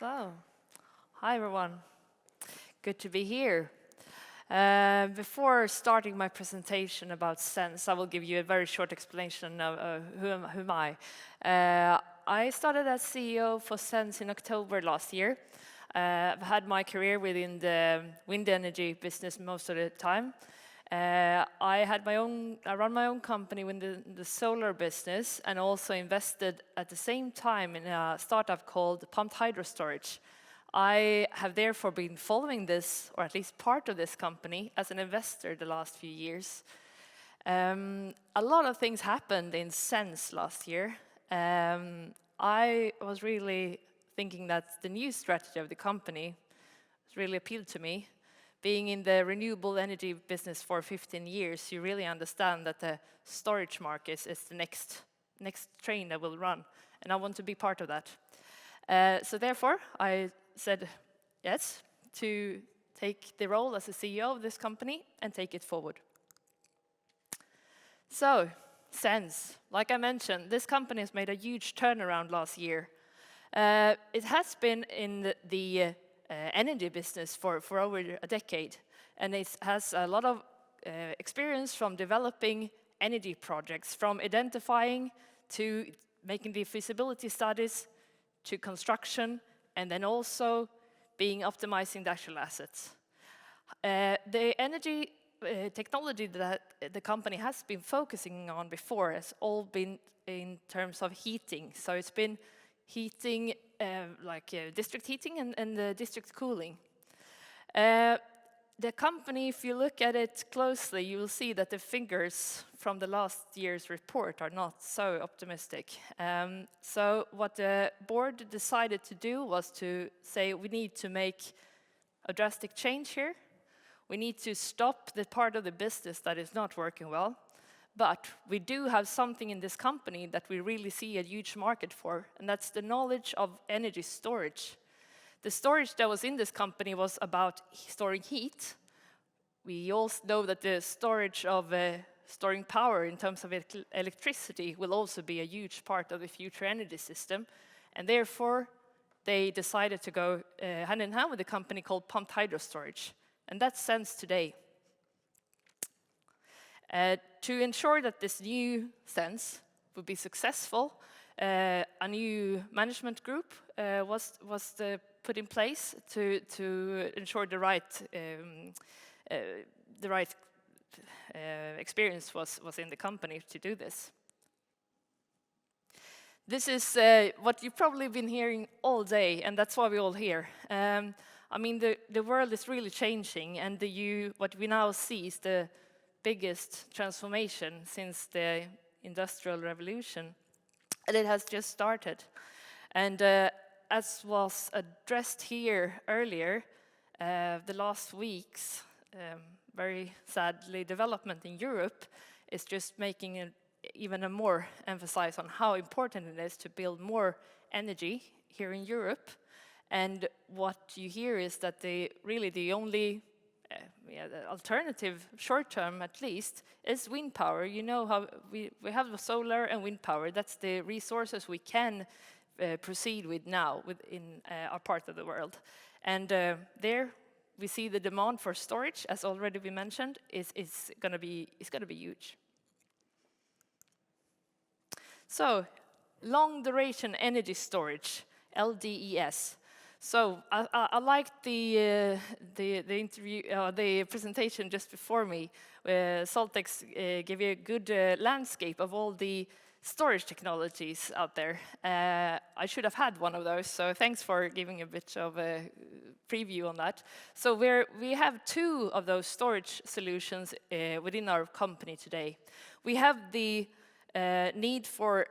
So, hi everyone. Good to be here. Before starting my presentation about Sens, I will give you a very short explanation of who am I. I started as CEO for Sens in October last year. I've had my career within the wind energy business most of the time. I run my own company within the solar business and also invested at the same time in a startup called Pumped Hydro Storage. I have therefore been following this, or at least part of this company, as an investor the last few years. A lot of things happened in Sens last year. I was really thinking that the new strategy of the company really appealed to me. Being in the renewable energy business for 15 years, you really understand that the storage market is the next train that will run, and I want to be part of that. So therefore, I said yes to take the role as the CEO of this company and take it forward. So, Sens, like I mentioned, this company has made a huge turnaround last year. It has been in the energy business for over a decade, and it has a lot of experience from developing energy projects, from identifying to making the feasibility studies to construction, and then also being optimizing the actual assets. The energy technology that the company has been focusing on before has all been in terms of heating. So it's been heating, district heating and district cooling. The company, if you look at it closely, you will see that the figures from the last year's report are not so optimistic. So what the board decided to do was to say we need to make a drastic change here. We need to stop the part of the business that is not working well. But we do have something in this company that we really see a huge market for, and that's the knowledge of energy storage. The storage that was in this company was about storing heat. We also know that the storage of storing power in terms of electricity will also be a huge part of the future energy system, and therefore they decided to go hand in hand with a company called Pumped Hydro Storage, and that's Sens today. To ensure that this new Sens would be successful, a new management group was put in place to ensure the right experience was in the company to do this. This is what you've probably been hearing all day, and that's why we're all here. I mean, the world is really changing, and what we now see is the biggest transformation since the Industrial Revolution, and it has just started. And as was addressed here earlier, the last week's very sadly development in Europe is just making even a more emphasis on how important it is to build more energy here in Europe. And what you hear is that the only the alternative, short-term at least, is wind power. You know how we have solar and wind power. That's the resources we can proceed with now within our part of the world. And there we see the demand for storage, as already we mentioned, is going to be huge. So, long-duration energy storage, LDES. So I liked the interview, the presentation just before me. Soltex gave you a good landscape of all the storage technologies out there. I should have had one of those, so thanks for giving a bit of a preview on that. So we have two of those storage solutions within our company today. We have the need for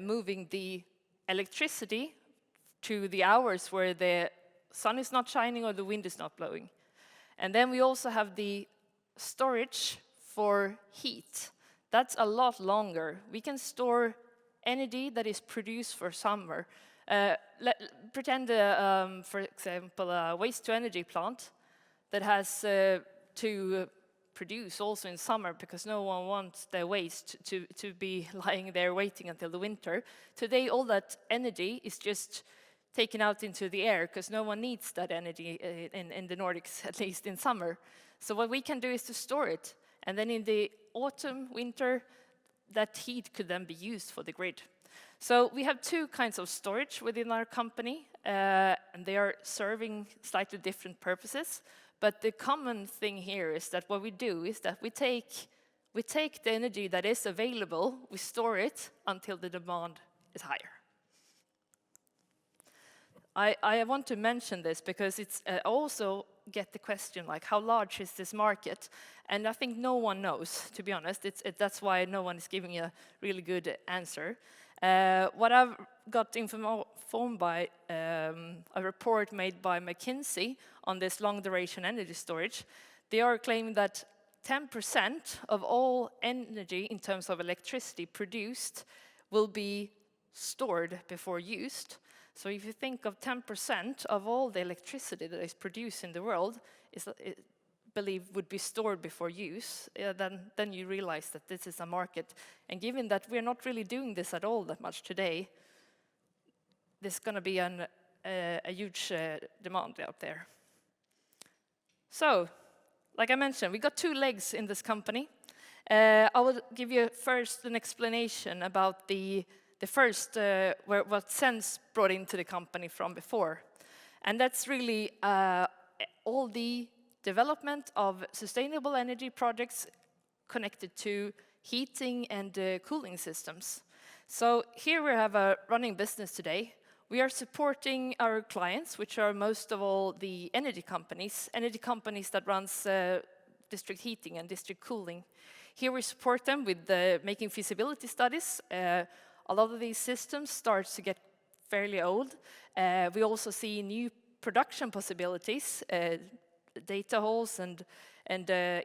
moving the electricity to the hours where the sun is not shining or the wind is not blowing. And then we also have the storage for heat. That's a lot longer. We can store energy that is produced for summer. Pretend, for example, a waste-to-energy plant that has to produce also in summer because no one wants their waste to be lying there waiting until the winter. Today, all that energy is just taken out into the air because no one needs that energy in the Nordics, at least in summer. So what we can do is to store it. And then in the autumn, winter, that heat could then be used for the grid. So we have two kinds of storage within our company, and they are serving slightly different purposes. But the common thing here is that what we do is that we take the energy that is available, we store it until the demand is higher. I want to mention this because it's also get the question like, how large is this market? And I think no one knows, to be honest. That's why no one is giving a really good answer. What I've got informed by a report made by McKinsey on this long duration energy storage, they are claiming that 10% of all energy in terms of electricity produced will be stored before used. So if you think of 10% of all the electricity that is produced in the world believed would be stored before use, then you realize that this is a market. And given that we're not really doing this at all that much today, there's going to be a huge demand out there. So, like I mentioned, we got two legs in this company. I will give you first an explanation about the first, what Sens brought into the company from before. And that's really all the development of sustainable energy projects connected to heating and cooling systems. So here we have a running business today. We are supporting our clients, which are most of all the energy companies that runs district heating and district cooling. Here we support them with making feasibility studies. A lot of these systems start to get fairly old. We also see new production possibilities, data halls and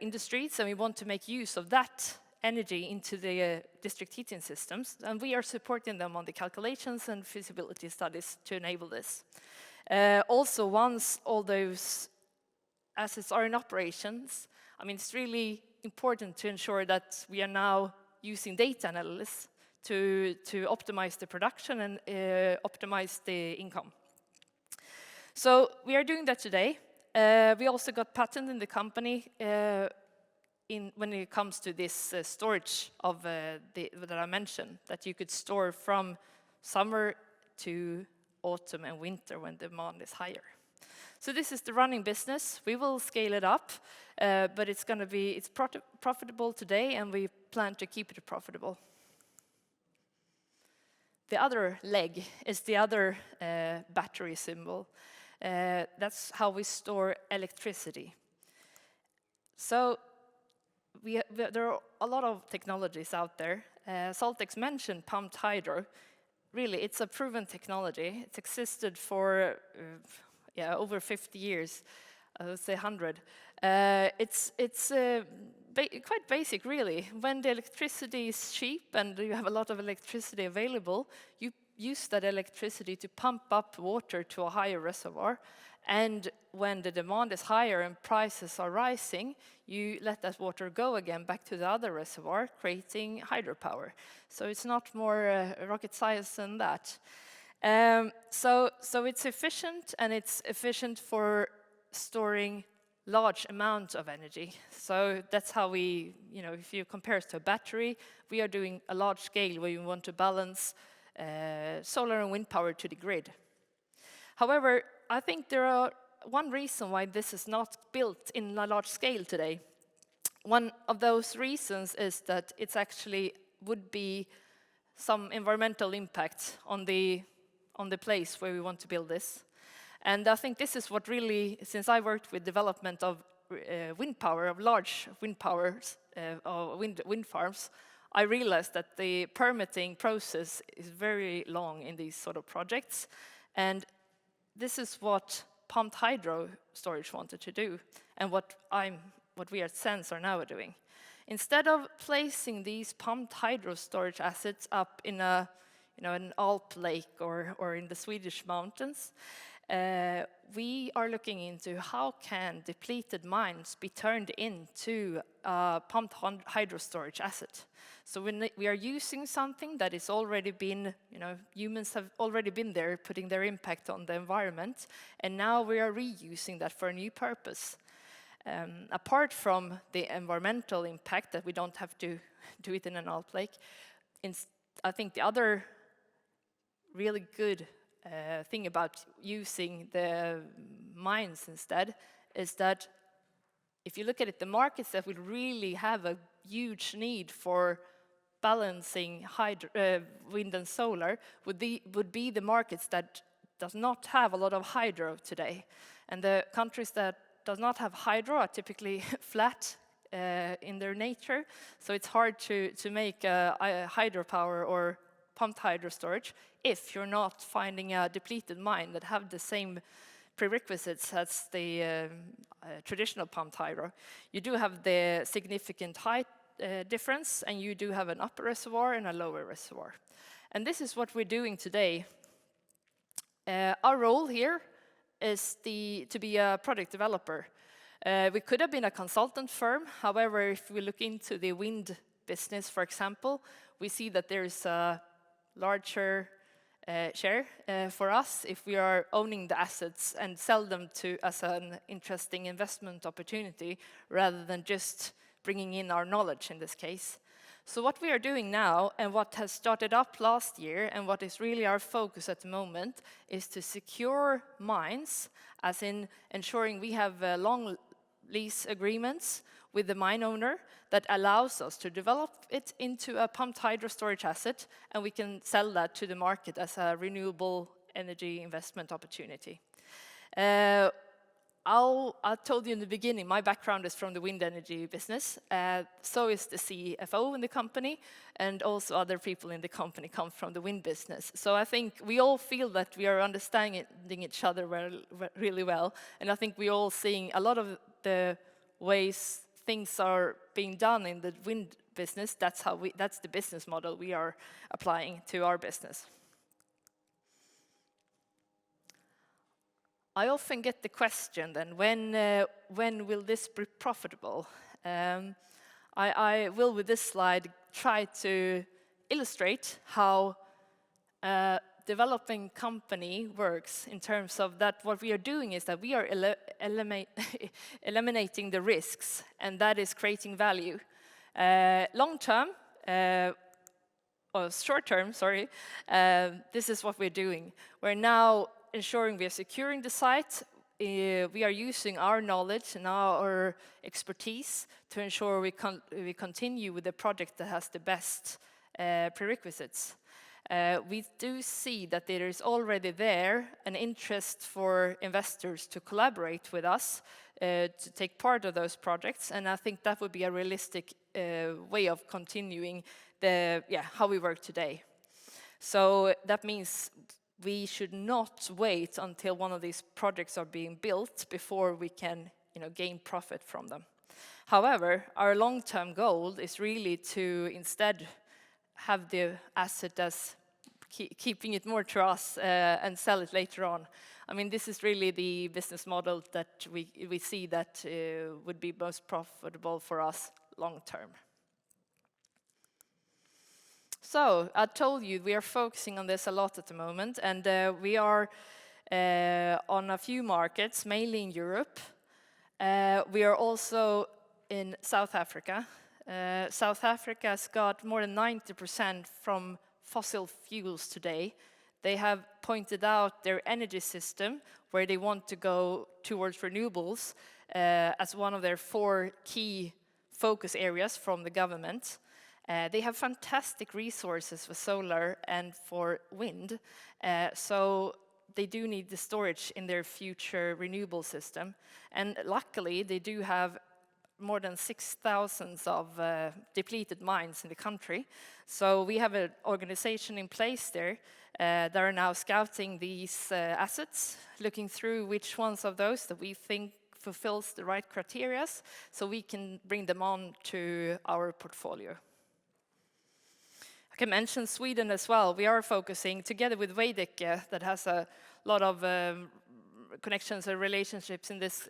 industries, and we want to make use of that energy into the district heating systems, and we are supporting them on the calculations and feasibility studies to enable this. Also, once all those assets are in operations, I mean, it's really important to ensure that we are now using data analysis to optimize the production and optimize the income. So we are doing that today. We also got patent in the company when it comes to this storage of that I mentioned, that you could store from summer to autumn and winter when demand is higher. So this is the running business. We will scale it up, but it's profitable today, and we plan to keep it profitable. The other leg is the other battery symbol. That's how we store electricity. So there are a lot of technologies out there. Saltex mentioned pumped hydro. Really, it's a proven technology. It's existed for over 50 years. I would say 100. It's quite basic, really. When the electricity is cheap and you have a lot of electricity available, you use that electricity to pump up water to a higher reservoir. And when the demand is higher and prices are rising, you let that water go again back to the other reservoir, creating hydropower. So it's not more rocket science than that. So it's efficient, and it's efficient for storing large amounts of energy. So that's how we, if you compare it to a battery, we are doing a large scale where you want to balance solar and wind power to the grid. However, I think there are one reason why this is not built in a large scale today. One of those reasons is that it's actually would be some environmental impact on the place where we want to build this. And I think this is what really, since I worked with development of wind power, of large wind powers, or wind farms, I realized that the permitting process is very long in these sort of projects. And this is what pumped hydro storage wanted to do, and what we at Sens are now doing. Instead of placing these pumped hydro storage assets up in an Alp lake or in the Swedish mountains, we are looking into how can depleted mines be turned into pumped hydro storage asset. So when we are using something that is already been, humans have already been there, putting their impact on the environment, and now we are reusing that for a new purpose. Apart from the environmental impact that we don't have to do it in an alt lake, I think the other really good thing about using the mines instead is that if you look at it, the markets that will really have a huge need for balancing wind and solar would be the markets that does not have a lot of hydro today. And the countries that does not have hydro are typically flat in their nature, so it's hard to make a hydropower or pumped hydro storage if you're not finding a depleted mine that have the same prerequisites as the traditional pumped hydro. You do have the significant height difference, and you do have an upper reservoir and a lower reservoir. And this is what we're doing today. Our role here is to be a product developer. We could have been a consultant firm. However, if we look into the wind business, for example, we see that there's a larger share for us if we are owning the assets and sell them as an interesting investment opportunity rather than just bringing in our knowledge in this case. So what we are doing now, and what has started up last year, and what is really our focus at the moment, is to secure mines, as in ensuring we have long lease agreements with the mine owner that allows us to develop it into a pumped hydro storage asset, and we can sell that to the market as a renewable energy investment opportunity. I told you in the beginning, my background is from the wind energy business. So is the CFO in the company, and also other people in the company come from the wind business. So I think we all feel that we are understanding each other really well, and I think we all seeing a lot of the ways things are being done in the wind business. That's the business model we are applying to our business. I often get the question then, when will this be profitable? I will, with this slide, try to illustrate how a developing company works in terms of that what we are doing is that we are eliminating the risks, and that is creating value. Long term, or short term, sorry, this is what we're doing. We're now ensuring we are securing the site. We are using our knowledge and our expertise to ensure we continue with the project that has the best prerequisites. We do see that there is already there an interest for investors to collaborate with us to take part of those projects, and I think that would be a realistic way of continuing how we work today. So that means we should not wait until one of these projects are being built before we can, gain profit from them. However, our long-term goal is really to instead have the asset as keeping it more to us and sell it later on. I mean, this is really the business model that we see that would be most profitable for us long term. So I told you we are focusing on this a lot at the moment, and we are on a few markets, mainly in Europe. We are also in South Africa. South Africa has got more than 90% from fossil fuels today. They have pointed out their energy system where they want to go towards renewables as one of their 4 key focus areas from the government. They have fantastic resources for solar and for wind, so they do need the storage in their future renewable system. And luckily, they do have more than 6,000 of depleted mines in the country. So we have an organization in place there that are now scouting these assets, looking through which ones of those that we think fulfills the right criteria, so we can bring them on to our portfolio. I can mention Sweden as well. We are focusing together with Veidekke, that has a lot of connections and relationships in this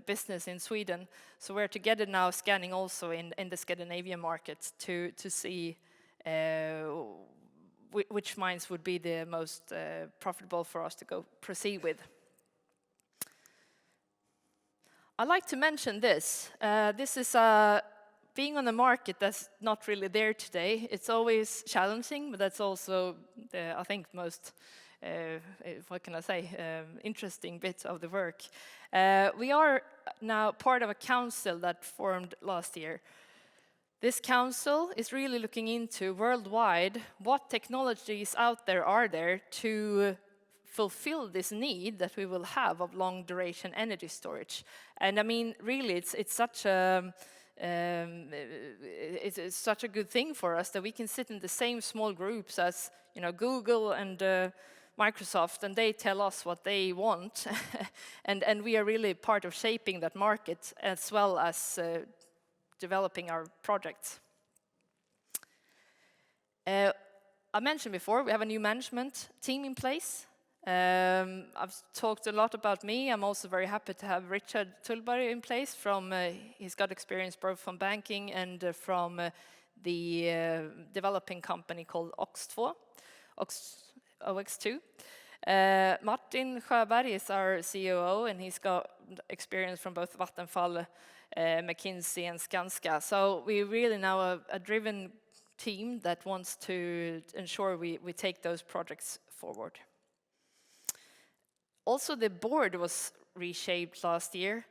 business in Sweden. So we're together now scanning also in the Scandinavian markets to see which mines would be the most profitable for us to proceed with. I'd like to mention this. This is being on the market that's not really there today. It's always challenging, but that's also, I think, most, what can I say, interesting bit of the work. We are now part of a council that formed last year. This council is really looking into worldwide what technologies out there are there to fulfill this need that we will have of long duration energy storage. And I mean, really, it's such a it's such a good thing for us that we can sit in the same small groups as, you know, Google and Microsoft, and they tell us what they want, and we are really part of shaping that market as well as developing our projects. I mentioned before, we have a new management team in place. I've talked a lot about me. I'm also very happy to have Richard Tullberg in place. He's got experience both from banking and from the developing company called OX2. Martin Sjöberg is our COO, and he's got experience from both Vattenfall, McKinsey and Skanska. So we really now a driven team that wants to ensure we take those projects forward. Also, the board was reshaped last year.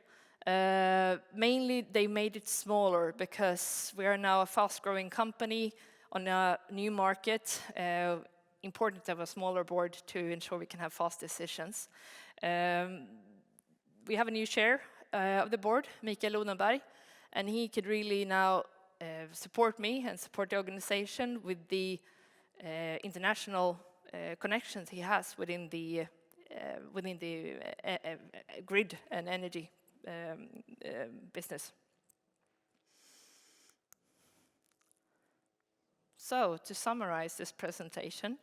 Mainly, they made it smaller because we are now a fast-growing company on a new market. Important to have a smaller board to ensure we can have fast decisions. We have a new chair of the board, Mikael Odenberg, and he could really now support me and support the organization with the international connections he has within the grid and energy business. So, to summarize this presentation,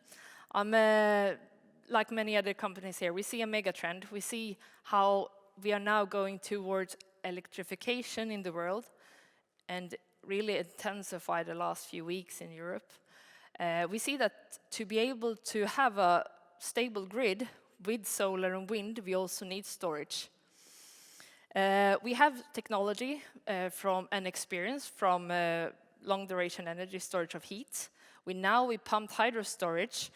like many other companies here, we see a mega trend. We see how we are now going towards electrification in the world, and really intensify the last few weeks in Europe. We see that to be able to have a stable grid with solar and wind, we also need storage. We have technology from an experience from long duration energy storage of heat. We pumped hydro storage,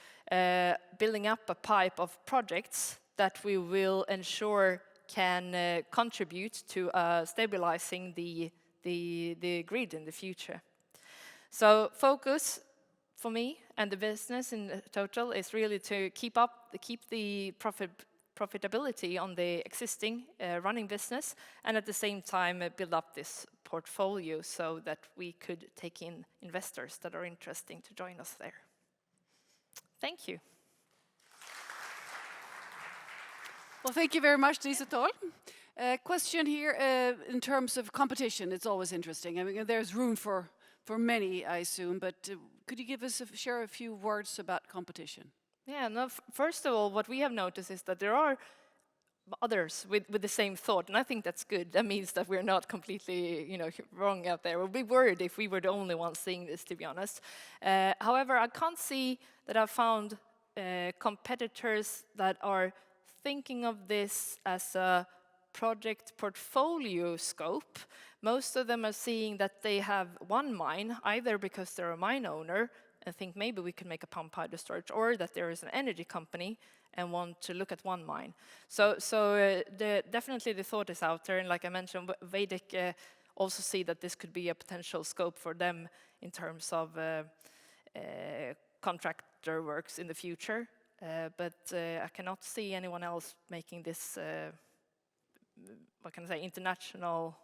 building up a pipe of projects that we will ensure can contribute to stabilizing the grid in the future. So focus for me and the business in total is really to keep the profitability on the existing running business, and at the same time build up this portfolio so that we could take in investors that are interesting to join us there. Thank you. Well, thank you very much, Lise. Question here in terms of competition. It's always interesting. I mean, there's room for many, I assume, but could you share a few words about competition? Yeah, no, first of all, what we have noticed is that there are others with the same thought, and I think that's good. That means that we're not completely, wrong out there. We'll be worried if we were the only ones seeing this, to be honest. However, I can't see that I've found competitors that are thinking of this as a project portfolio scope. Most of them are seeing that they have one mine, either because they're a mine owner and think maybe we could make a pump hydro storage, or that there is an energy company and want to look at one mine. So definitely the thought is out there, and like I mentioned, Vedic also see that this could be a potential scope for them in terms of contractor works in the future. But I cannot see anyone else making this, international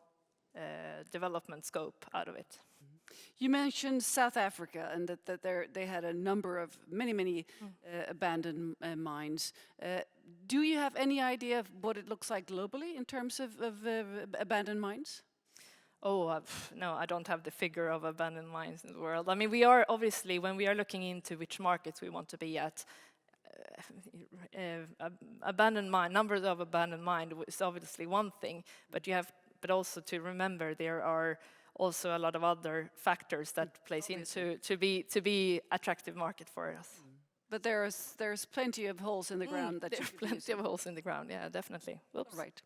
development scope out of it. You mentioned South Africa and that they had a number of many abandoned mines. Do you have any idea of what it looks like globally in terms of abandoned mines? Oh, no, I don't have the figure of abandoned mines in the world. I mean, we are obviously, when we are looking into which markets we want to be at, abandoned mine, numbers of abandoned mine is obviously one thing, but also to remember there are also a lot of other factors that plays into to be attractive market for us. But there's plenty of holes in the ground that There's plenty of holes in the ground. Yeah, definitely. Whoops. Right.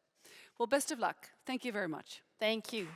Well, best of luck. Thank you very much. Thank you.